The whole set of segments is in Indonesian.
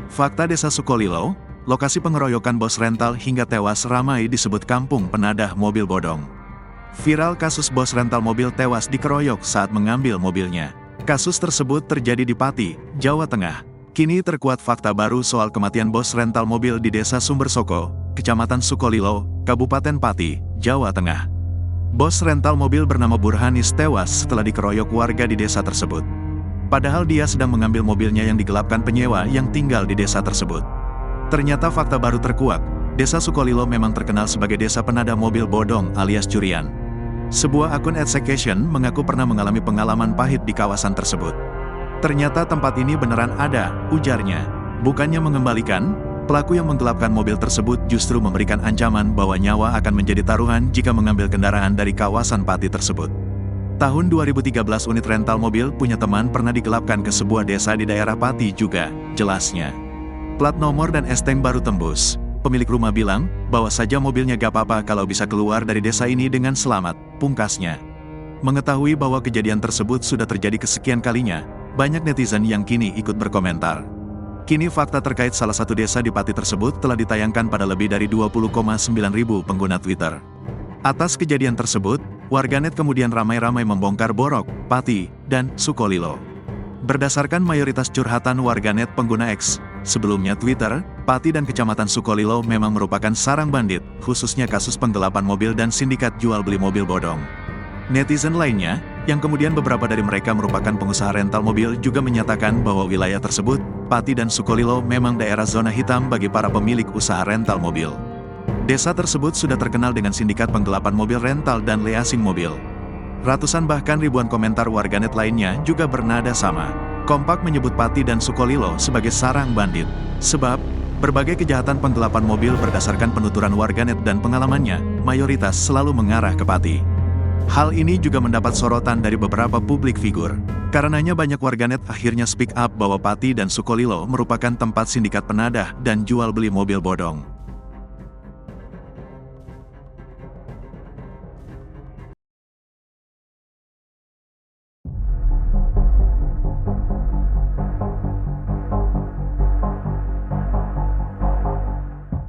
Fakta Desa Sukolilo, lokasi pengeroyokan bos rental hingga tewas ramai disebut kampung penadah mobil bodong. Viral kasus bos rental mobil tewas dikeroyok saat mengambil mobilnya. Kasus tersebut terjadi di Pati, Jawa Tengah. Kini terkuat fakta baru soal kematian bos rental mobil di Desa Sumbersoko, Kecamatan Sukolilo, Kabupaten Pati, Jawa Tengah. Bos rental mobil bernama Burhanis tewas setelah dikeroyok warga di desa tersebut. Padahal dia sedang mengambil mobilnya yang digelapkan penyewa yang tinggal di desa tersebut. Ternyata fakta baru terkuak, Desa Sukolilo memang terkenal sebagai desa penadah mobil bodong alias curian. Sebuah akun Adsecation mengaku pernah mengalami pengalaman pahit di kawasan tersebut. Ternyata tempat ini beneran ada, ujarnya. Bukannya mengembalikan, pelaku yang menggelapkan mobil tersebut justru memberikan ancaman bahwa nyawa akan menjadi taruhan jika mengambil kendaraan dari kawasan Pati tersebut. Tahun 2013 unit rental mobil punya teman pernah digelapkan ke sebuah desa di daerah Pati juga, jelasnya. Plat nomor dan esteng baru tembus. Pemilik rumah bilang, bahwa saja mobilnya gak apa-apa kalau bisa keluar dari desa ini dengan selamat, pungkasnya. Mengetahui bahwa kejadian tersebut sudah terjadi kesekian kalinya, banyak netizen yang kini ikut berkomentar. Kini fakta terkait salah satu desa di Pati tersebut telah ditayangkan pada lebih dari 20,9 ribu pengguna Twitter. Atas kejadian tersebut, warganet kemudian ramai-ramai membongkar Borok, Pati, dan Sukolilo. Berdasarkan mayoritas curhatan warganet pengguna X, sebelumnya Twitter, Pati dan Kecamatan Sukolilo memang merupakan sarang bandit, khususnya kasus penggelapan mobil dan sindikat jual beli mobil bodong. Netizen lainnya, yang kemudian beberapa dari mereka merupakan pengusaha rental mobil juga menyatakan bahwa wilayah tersebut, Pati dan Sukolilo memang daerah zona hitam bagi para pemilik usaha rental mobil. Desa tersebut sudah terkenal dengan sindikat penggelapan mobil rental dan leasing mobil. Ratusan bahkan ribuan komentar warganet lainnya juga bernada sama. Kompak menyebut Pati dan Sukolilo sebagai sarang bandit. Sebab, berbagai kejahatan penggelapan mobil berdasarkan penuturan warganet dan pengalamannya, mayoritas selalu mengarah ke Pati. Hal ini juga mendapat sorotan dari beberapa publik figur. Karenanya banyak warganet akhirnya speak up bahwa Pati dan Sukolilo merupakan tempat sindikat penadah dan jual beli mobil bodong.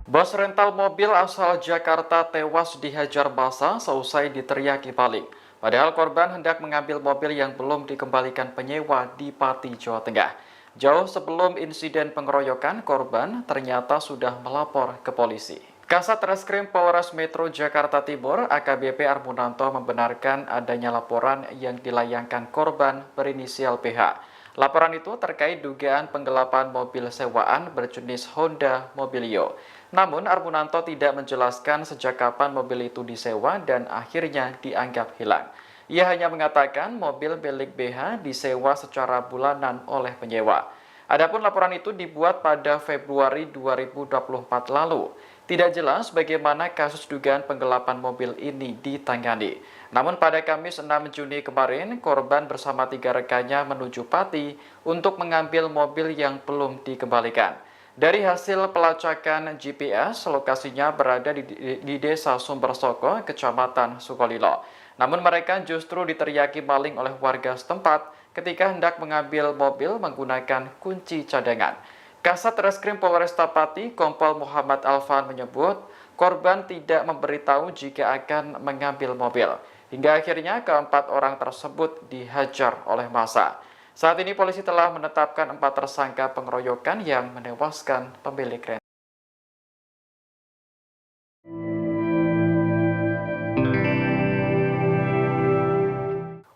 Bos rental mobil asal Jakarta tewas dihajar massa seusai diteriaki maling. Padahal korban hendak mengambil mobil yang belum dikembalikan penyewa di Pati, Jawa Tengah. Jauh sebelum insiden pengeroyokan, korban ternyata sudah melapor ke polisi. Kasat Reskrim Polres Metro Jakarta Timur, AKBP Armunanto membenarkan adanya laporan yang dilayangkan korban berinisial PH. Laporan itu terkait dugaan penggelapan mobil sewaan berjenis Honda Mobilio. Namun, Armunanto tidak menjelaskan sejak kapan mobil itu disewa dan akhirnya dianggap hilang. Ia hanya mengatakan mobil milik BH disewa secara bulanan oleh penyewa. Adapun laporan itu dibuat pada Februari 2024 lalu. Tidak jelas bagaimana kasus dugaan penggelapan mobil ini ditangani. Namun pada Kamis 6 Juni kemarin, korban bersama 3 rekannya menuju Pati untuk mengambil mobil yang belum dikembalikan. Dari hasil pelacakan GPS, lokasinya berada di Desa Sumbersoko, Kecamatan Sukolilo. Namun mereka justru diteriaki maling oleh warga setempat ketika hendak mengambil mobil menggunakan kunci cadangan. Kasat Reskrim Polresta Pati, Kompol Muhammad Alfan menyebut, korban tidak memberitahu jika akan mengambil mobil. Hingga akhirnya keempat orang tersebut dihajar oleh massa. Saat ini polisi telah menetapkan 4 tersangka pengeroyokan yang menewaskan pemilik rental.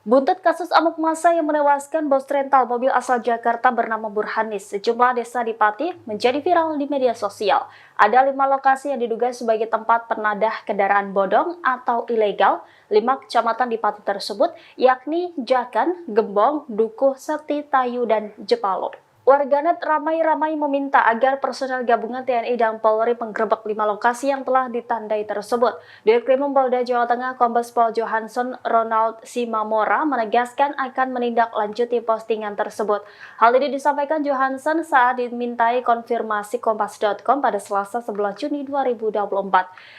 Buntut kasus amuk massa yang menewaskan bos rental mobil asal Jakarta bernama Burhanis, sejumlah desa di Pati menjadi viral di media sosial. Ada 5 lokasi yang diduga sebagai tempat penadah kendaraan bodong atau ilegal. 5 kecamatan di Pati tersebut, yakni Jakan, Gembong, Dukuh, Seti, Tayu, dan Jepalo. Warganet ramai-ramai meminta agar personel gabungan TNI dan Polri menggerebek 5 lokasi yang telah ditandai tersebut. Dirkrimum Polda Jawa Tengah Kombes Pol Johansson Ronald Simamora menegaskan akan menindaklanjuti postingan tersebut. Hal ini disampaikan Johansson saat dimintai konfirmasi Kompas.com pada Selasa 11 Juni 2024.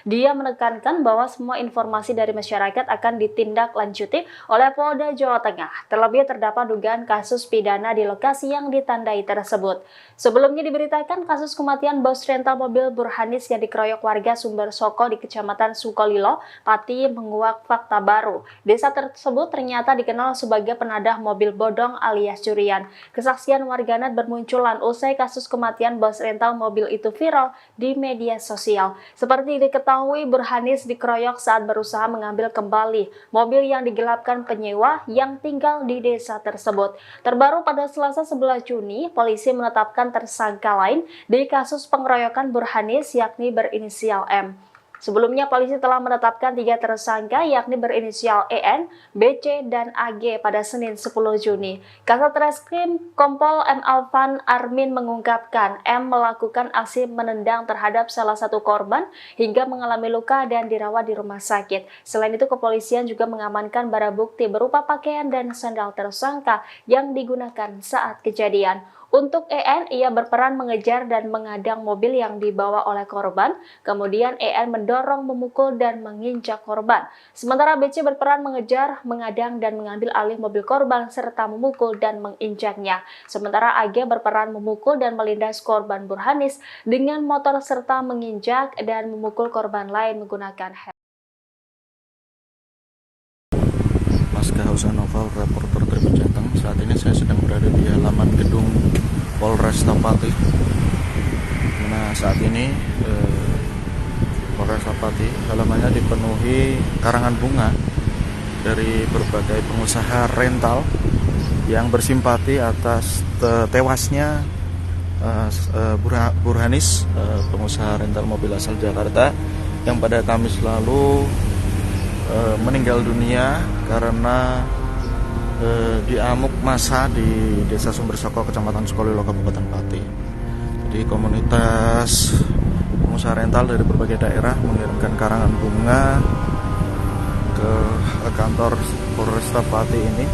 Dia menekankan bahwa semua informasi dari masyarakat akan ditindaklanjuti oleh Polda Jawa Tengah. Terlebih terdapat dugaan kasus pidana di lokasi yang ditandai mencurigai tersebut. Sebelumnya diberitakan kasus kematian bos rental mobil Burhanis yang dikeroyok warga Sumber Soko di Kecamatan Sukolilo, Pati menguak fakta baru. Desa tersebut ternyata dikenal sebagai penadah mobil bodong alias curian. Kesaksian warganet bermunculan usai kasus kematian bos rental mobil itu viral di media sosial. Seperti diketahui, Burhanis dikeroyok saat berusaha mengambil kembali mobil yang digelapkan penyewa yang tinggal di desa tersebut. Terbaru pada Selasa 11 Juni, polisi menetapkan tersangka lain di kasus pengeroyokan Burhanis yakni berinisial M. Sebelumnya, polisi telah menetapkan 3 tersangka yakni berinisial EN, BC, dan AG pada Senin 10 Juni. Kasat Reskrim Kompol M. Alvan Armin mengungkapkan M melakukan aksi menendang terhadap salah satu korban hingga mengalami luka dan dirawat di rumah sakit. Selain itu, kepolisian juga mengamankan barang bukti berupa pakaian dan sandal tersangka yang digunakan saat kejadian. Untuk EN, ia berperan mengejar dan mengadang mobil yang dibawa oleh korban. Kemudian EN mendorong, memukul, dan menginjak korban. Sementara BC berperan mengejar, mengadang, dan mengambil alih mobil korban serta memukul dan menginjaknya. Sementara AG berperan memukul dan melindas korban Burhanis dengan motor serta menginjak dan memukul korban lain menggunakan helm. Pasca Hausan Novel, reporter Tribun Jateng. Saat ini saya sedang berada di halaman gedung Polresta Pati. Nah, saat ini Polresta Pati halamannya dipenuhi karangan bunga dari berbagai pengusaha rental yang bersimpati atas tewasnya Burhanis, pengusaha rental mobil asal Jakarta yang pada Kamis lalu meninggal dunia karena diamuk massa di Desa Sumber Soko, Kecamatan Sukolilo, Kabupaten Pati. Jadi komunitas pengusaha rental dari berbagai daerah mengirimkan karangan bunga ke kantor Polresta Pati ini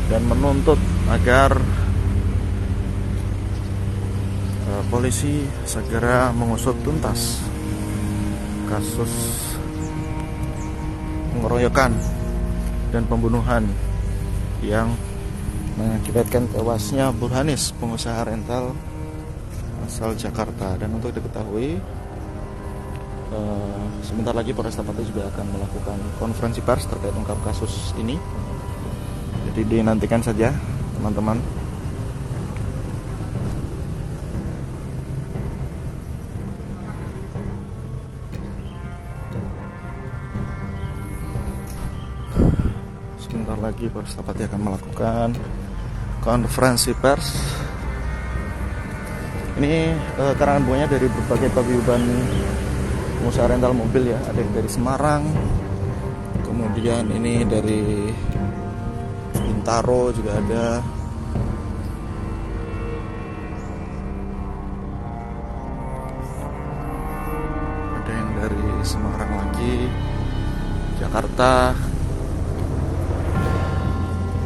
dan menuntut agar polisi segera mengusut tuntas kasus pengeroyokan dan pembunuhan yang mengakibatkan tewasnya Burhanis, pengusaha rental asal Jakarta. Dan untuk diketahui, sebentar lagi Polresta Pati juga akan melakukan konferensi pers terkait ungkap kasus ini. Jadi dinantikan saja teman-teman. Sebentar lagi Polresta Pati akan melakukan konferensi pers. Ini karangan bunganya dari berbagai paguyuban pengusaha rental mobil ya. Ada yang dari Semarang, kemudian ini dari Bintaro juga ada. Ada yang dari Semarang lagi, Jakarta.